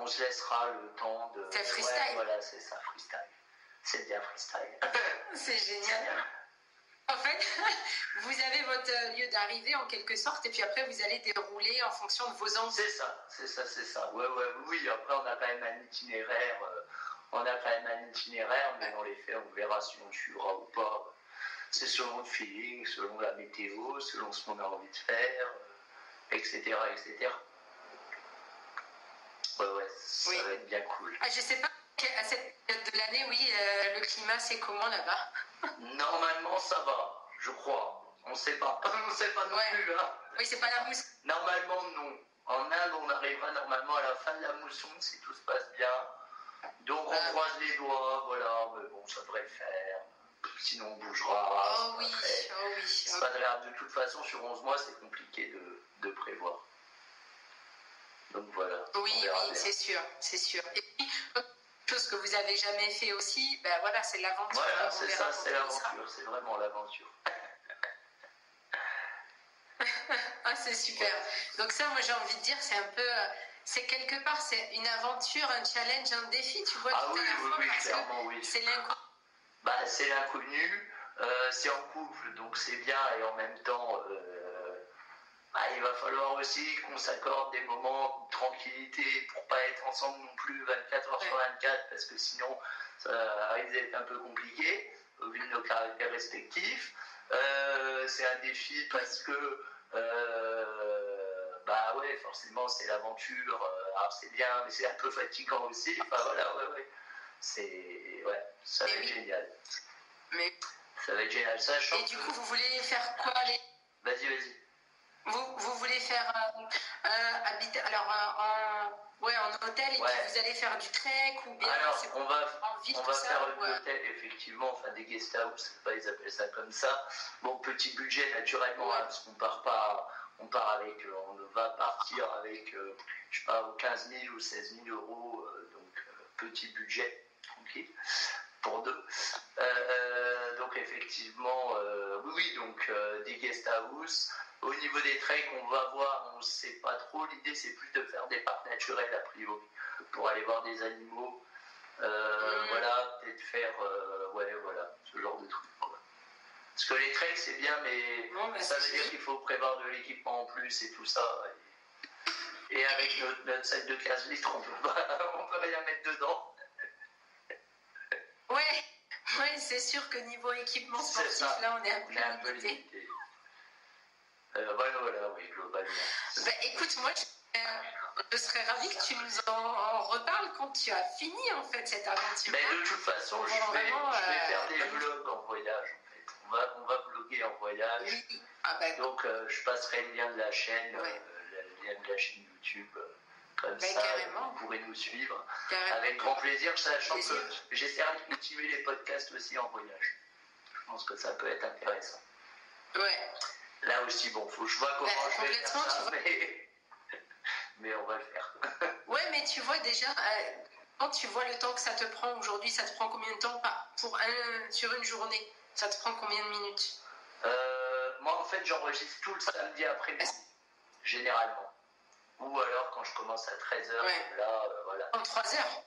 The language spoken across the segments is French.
on se laissera le temps de... C'est freestyle. Ouais, voilà, c'est ça, freestyle. C'est bien freestyle. C'est génial. En fait, vous avez votre lieu d'arrivée en quelque sorte, et puis après vous allez dérouler en fonction de vos envies. C'est ça. Oui, après on a quand même un itinéraire, mais on les fait, on verra si on suivra ou pas. C'est selon le feeling, selon la météo, selon ce qu'on a envie de faire, etc. Ça va être bien cool. Ah, je sais pas, à cette période de l'année, oui, le climat c'est comment là-bas? Normalement ça va, je crois. On sait pas. On sait pas non plus. Hein. Oui, c'est pas la mousse. Normalement non. En Inde, on arrivera normalement à la fin de la mousson si tout se passe bien. Donc on croise les doigts, voilà, mais bon, ça devrait le faire. Sinon on bougera. Oh oui. C'est pas grave. De toute façon, sur 11 mois, c'est compliqué de prévoir. Donc voilà. Oui, c'est sûr. Et puis, chose que vous avez jamais fait aussi, ben voilà, c'est l'aventure. Voilà, c'est ça, c'est l'aventure, c'est vraiment l'aventure. Ah, c'est super. Donc ça, moi j'ai envie de dire, c'est un peu, c'est quelque part, c'est une aventure, un challenge, un défi, tu vois. Oui, clairement, oui. C'est l'inconnu. C'est l'inconnu, c'est en couple, donc c'est bien, et en même temps, il va falloir aussi qu'on s'accorde des moments de tranquillité pour pas être ensemble non plus 24 heures sur 24, parce que sinon ça risque d'être un peu compliqué au vu de nos caractères respectifs. C'est un défi parce que forcément c'est l'aventure. Alors c'est bien, mais c'est un peu fatigant aussi. Enfin voilà, ça va être génial. Ça va être génial. Et du coup, vous voulez faire quoi? Vas-y. Vous voulez faire habiter en hôtel, et puis vous allez faire du trek ou bien on va faire de l'hôtel, effectivement, enfin des guest house, ils appellent ça comme ça. Bon, petit budget naturellement, parce qu'on va partir avec, je sais pas, 15 000 ou 16 000 euros, donc petit budget, tranquille, pour deux. Donc effectivement, donc des guest house. Au niveau des treks, on va voir, on ne sait pas trop. L'idée, c'est plus de faire des parcs naturels a priori, pour aller voir des animaux. Peut-être faire, ce genre de truc, quoi. Parce que les treks, c'est bien, mais ça veut dire qu'il faut prévoir de l'équipement en plus et tout ça. Et avec notre sac de 15 litres, on peut rien mettre dedans. Ouais, c'est sûr que niveau équipement sportif, là, on est un peu limité. Globalement. Écoute, moi, je serais ravie que tu nous en reparles quand tu as fini, en fait, cette aventure. De toute façon, je vais faire des vlogs en voyage, en fait. On va vlogger en voyage. Oui. Donc, je passerai le lien de la chaîne, le lien de la chaîne YouTube. Comme ça, carrément. vous pourrez nous suivre. Carrément. Avec grand plaisir, sachant que j'essaierai de cultiver les podcasts aussi en voyage. Je pense que ça peut être intéressant. Ouais. Là aussi, faut que je vois comment je vais faire ça, mais on va le faire. Ouais, mais tu vois déjà, quand tu vois le temps que ça te prend aujourd'hui, ça te prend combien de temps sur une journée? Ça te prend combien de minutes? Moi, en fait, j'enregistre tout le samedi après-midi, généralement. Ou alors quand je commence à 13h, là, voilà. En 3 heures?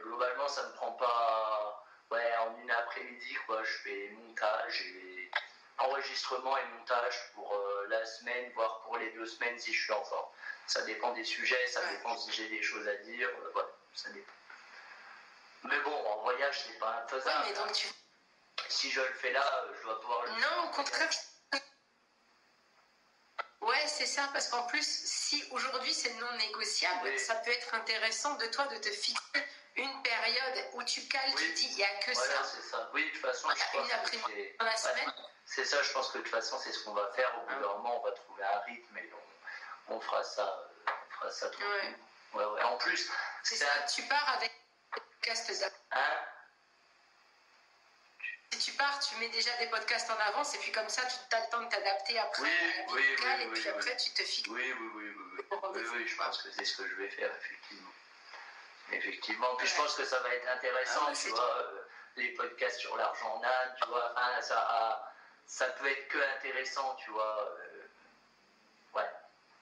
Globalement, ça ne me prend pas... en une après-midi, quoi. Je fais montage et enregistrement et montage pour la semaine, voire pour les 2 semaines si je suis en forme. Ça dépend des sujets, ça dépend si j'ai des choses à dire, ça dépend. Mais bon, en voyage, c'est pas infaisable. Ouais, mais donc Si je le fais là, je dois pouvoir le faire. Non, au contraire. Ouais, c'est ça, parce qu'en plus, si aujourd'hui c'est non négociable, ça peut être intéressant de toi de te fixer une période où tu cales, tu dis il n'y a que ça. Voilà, c'est ça. Oui, de toute façon, je pense une après-midi dans la semaine. C'est ça, je pense que de toute façon, c'est ce qu'on va faire. Au bout d'un moment, on va trouver un rythme et on fera ça. Tranquille. Ouais. En plus, c'est ça. Tu pars avec des podcasts. Si tu pars, tu mets déjà des podcasts en avance et puis comme ça, tu as le temps de t'adapter après à la vie locale et puis après, tu te fixes. Oui, je pense que c'est ce que je vais faire, effectivement. Puis je pense que ça va être intéressant, tu vois, les podcasts sur l'argent en Inde, tu vois, ça peut être que intéressant, tu vois.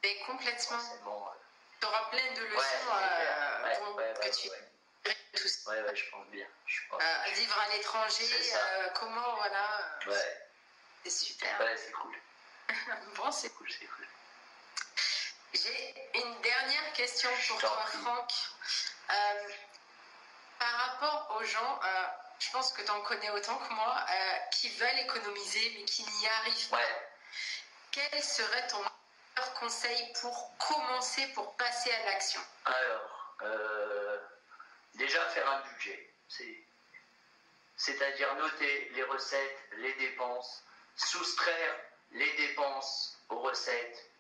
Et complètement. Forcément. Tu auras plein de leçons que tu tout ça. Ouais, je pense bien. Vivre à l'étranger, comment, voilà. C'est super. Ouais, c'est cool. Bon, c'est cool. J'ai une dernière question pour toi, Franck. Par rapport aux gens, je pense que tu en connais autant que moi, qui veulent économiser mais qui n'y arrivent pas. Quel serait ton meilleur conseil pour commencer, pour passer à l'action? Alors, déjà faire un budget. C'est-à-dire noter les recettes, les dépenses, soustraire les dépenses aux recettes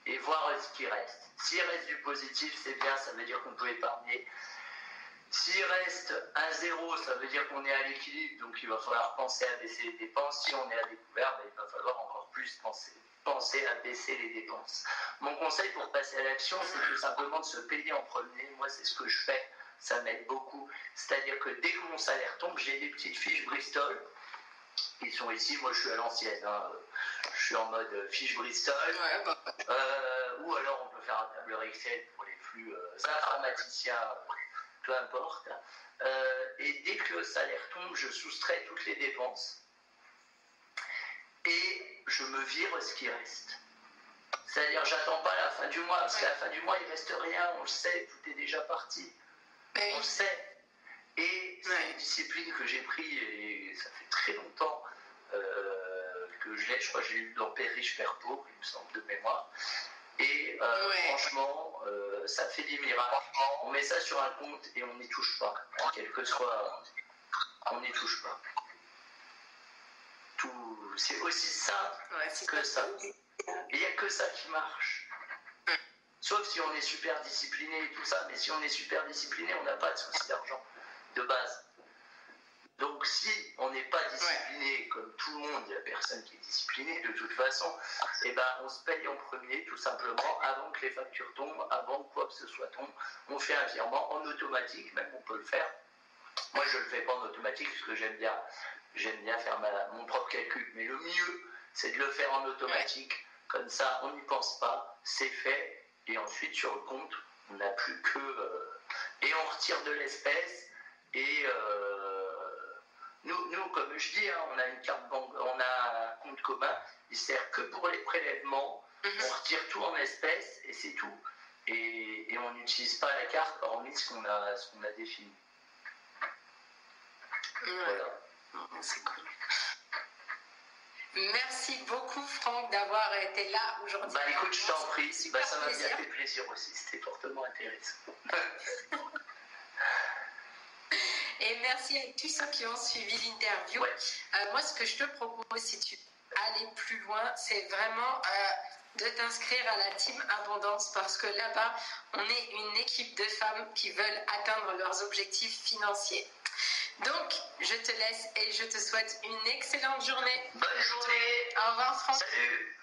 et voir ce qui reste. S'il reste du positif, c'est bien, ça veut dire qu'on peut épargner. S'il reste un zéro, ça veut dire qu'on est à l'équilibre, donc il va falloir penser à baisser les dépenses. Si on est à découvert, il va falloir encore plus penser à baisser les dépenses. Mon conseil pour passer à l'action, c'est tout simplement de se payer en premier. Moi, c'est ce que je fais, ça m'aide beaucoup. C'est-à-dire que dès que mon salaire tombe, j'ai des petites fiches Bristol. Ils sont ici, moi je suis à l'ancienne, je suis en mode fiche Bristol, ou alors on peut faire un tableur Excel pour les plus informaticiens, peu importe. Et dès que le salaire tombe, je soustrais toutes les dépenses et je me vire ce qui reste. C'est-à-dire, j'attends pas la fin du mois, parce qu'à la fin du mois, il reste rien, on le sait, tout est déjà parti. On le sait. Et c'est une discipline que j'ai pris, et ça fait très longtemps que je crois que j'ai eu dans Père riche, Père pauvre, il me semble, de mémoire. Et franchement, ça fait des miracles. On met ça sur un compte et on n'y touche pas. Quel que soit, on n'y touche pas. C'est aussi simple que ça. Et il n'y a que ça qui marche. Sauf si on est super discipliné et tout ça, mais si on est super discipliné, on n'a pas de souci d'argent de base. Donc si on n'est pas discipliné comme tout le monde, il n'y a personne qui est discipliné de toute façon, et on se paye en premier tout simplement avant que les factures tombent, avant que quoi que ce soit tombe. On fait un virement en automatique, même on peut le faire. Moi je ne le fais pas en automatique parce que j'aime bien faire mon propre calcul, mais le mieux c'est de le faire en automatique, comme ça on n'y pense pas, c'est fait, et ensuite sur le compte on n'a plus que... et on retire de l'espèce. Et nous, comme je dis, on a une carte banque, on a un compte commun, il sert que pour les prélèvements, on retire tout en espèces et c'est tout. Et on n'utilise pas la carte hormis ce qu'on a défini. Voilà. C'est cool. Merci beaucoup, Franck, d'avoir été là aujourd'hui. Écoute, je t'en prie, ça m'a bien fait plaisir aussi, c'était fortement intéressant. Et merci à tous ceux qui ont suivi l'interview. Moi, ce que je te propose, si tu veux aller plus loin, c'est vraiment de t'inscrire à la Team Abondance, parce que là-bas, on est une équipe de femmes qui veulent atteindre leurs objectifs financiers. Donc, je te laisse et je te souhaite une excellente journée. Bonne journée. Au revoir, Franck. Salut.